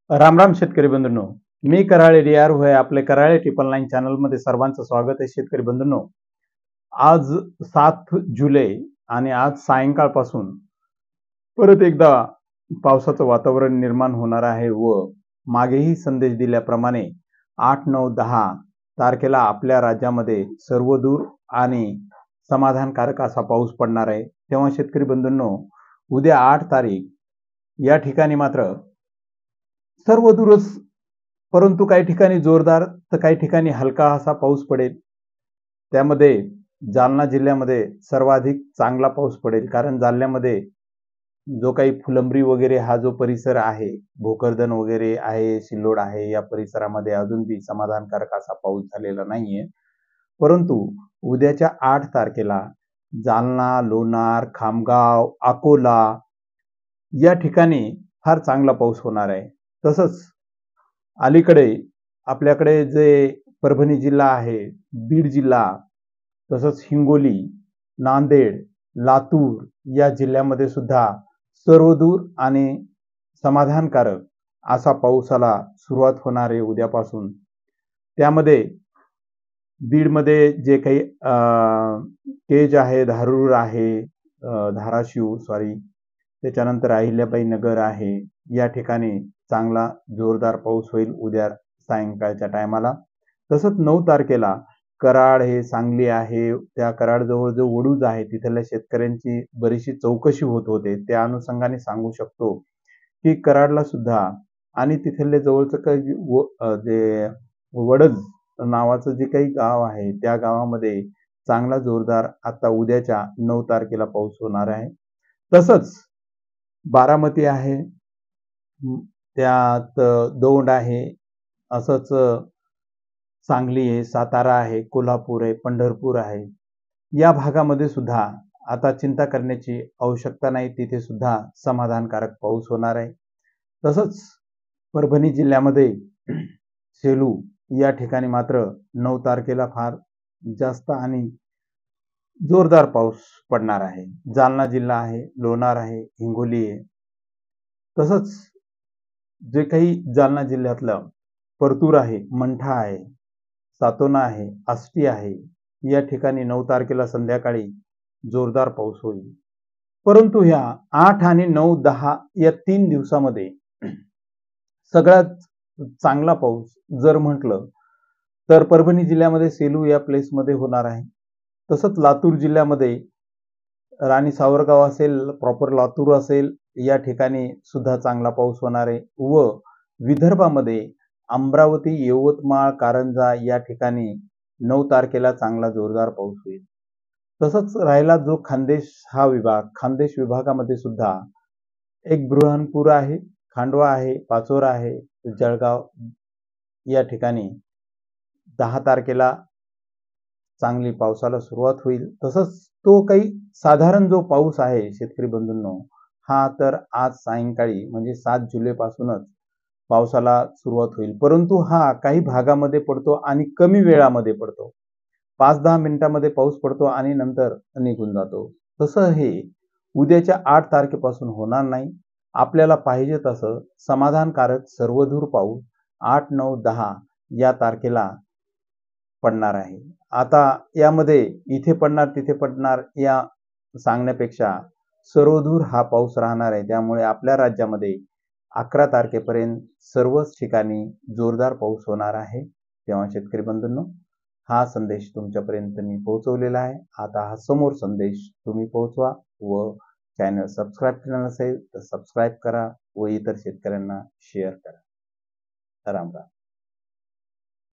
राम राम शेतकरी बंधूंनो, मी कराळे डी.आर. होय आपले कराळे 999 चॅनल मध्ये सर्वांचं स्वागत आहे. शेतकरी बंधूंनो, आज 7 जुलै आणि आज सायंकाळपासून परत एकदा पावसाचं वातावरण निर्माण होणार आहे व मागेही संदेश दिल्याप्रमाणे 8, 9, 10 तारखेला आपल्या राज्यामध्ये सर्वदूर आणि समाधानकारक असा पाऊस पडणार आहे. तेव्हा शेतकरी बंधूंनो, उद्या 8 तारीख या ठिकाणी मात्र सर्वदूरच, परंतु काही ठिकाणी जोरदार तर काही ठिकाणी हलका असा पाऊस पडेल. त्यामध्ये जालना जिल्ह्यामध्ये सर्वाधिक चांगला पाऊस पडेल, कारण जालन्यामध्ये जो काही फुलंब्री वगैरे हा जो परिसर आहे, भोकरदन वगैरे आहे, सिल्लोड आहे, या परिसरामध्ये अजून बी समाधानकारक असा पाऊस झालेला नाहीये. परंतु उद्याच्या 8 तारखेला जालना, लोणार, खामगाव, अकोला या ठिकाणी फार चांगला पाऊस होणार आहे. तसंच अलीकडे आपल्याकडे जे परभणी जिल्हा आहे, बीड जिल्हा, तसंच हिंगोली, नांदेड, लातूर या जिल्ह्यामध्ये सुद्धा सर्वदूर आणि समाधानकारक असा पावसाला सुरुवात होणार आहे उद्यापासून. त्यामध्ये बीडमध्ये जे काही केज आहे, धारूर आहे, धाराशिव त्याच्यानंतर अहिल्याबाई नगर आहे, या ठिकाणी चांगला जोरदार पाऊस होईल उद्या सायंकाळच्या टायमाला. तसंच 9 तारखेला कराड हे सांगली आहे, त्या कराडजवळ जो वडूज आहे तिथल्या शेतकऱ्यांची बरीचशी चौकशी होत होते. त्या अनुषंगाने सांगू शकतो की कराडला सुद्धा आणि तिथले जवळचं काही जे वडज नावाचं जे काही गाव आहे त्या गावामध्ये चांगला जोरदार आता उद्याच्या 9 तारखेला पाऊस होणार आहे. तसंच बारामती आहे, त्यात दौंड आहे, असंच सांगली आहे, सातारा आहे, कोल्हापूर आहे, पंढरपूर आहे, या भागामध्ये सुद्धा आता चिंता करण्याची आवश्यकता नाही, तिथे सुद्धा समाधानकारक पाऊस होणार आहे. तसंच परभणी जिल्ह्यामध्ये सेलू या ठिकाणी मात्र 9 तारखेला फार जास्त आणि जोरदार पाऊस पडणार आहे. जालना जिल्हा आहे, लोणार आहे, हिंगोली आहे. तसंच जे काही जालना जिल्ह्यातलं परतूर आहे, मंठा आहे, सातोना आहे, आष्टी आहे, या ठिकाणी 9 तारखेला संध्याकाळी जोरदार पाऊस होईल. परंतु ह्या 8 आणि 9, 10 या 3 दिवसामध्ये सगळ्यात चांगला पाऊस जर म्हटलं तर परभणी जिल्ह्यामध्ये सेलू या प्लेसमध्ये होणार आहे. तसंच लातूर जिल्ह्यामध्ये राणी सावरगाव असेल, प्रॉपर लातूर असेल, या ठिकाणी सुद्धा चांगला पाऊस होणार आहे. व विदर्भामध्ये अमरावती, यवतमाळ, कारंजा या ठिकाणी 9 तारखेला चांगला जोरदार पाऊस होईल. तसंच राहिला जो खान्देश हा विभाग, खान्देश विभागामध्ये सुद्धा एक बुरहानपूर आहे, खांडवा आहे, पाचोरा आहे, जळगाव या ठिकाणी 10 तारखेला चांगली पावसाला सुरुवात होईल. तसंच तो काही साधारण जो पाऊस आहे शेतकरी बंधूंनो, हा तर आज सायंकाळी म्हणजे 7 जुलै पासूनच पावसाला सुरुवात होईल. परंतु हा काही भागामध्ये पडतो आणि कमी वेळामध्ये पडतो. 5-10 मिनिटांमध्ये पाऊस पडतो आणि नंतर निघून जातो. तसं हे उद्याच्या 8 तारखेपासून होणार नाही. आपल्याला पाहिजे तसं समाधानकारक सर्वदूर पाऊस 8, 9, 10 या तारखेला पडणार आहे. आता यामध्ये इथे पडणार तिथे पडणार या सांगण्यापेक्षा सर्वदूर हा पाऊस राहणार आहे. त्यामुळे आपल्या राज्यामध्ये 11 तारखेपर्यंत सर्वच ठिकाणी जोरदार पाऊस होणार आहे. तेव्हा शेतकरी बंधूंनो, हा संदेश तुमच्यापर्यंत मी पोहोचवलेला आहे. आता हा समोर संदेश तुम्ही पोहोचवा व चॅनल सबस्क्राईब केलं नसेल तर सबस्क्राईब करा व इतर शेतकऱ्यांना शेअर करा. राम राम.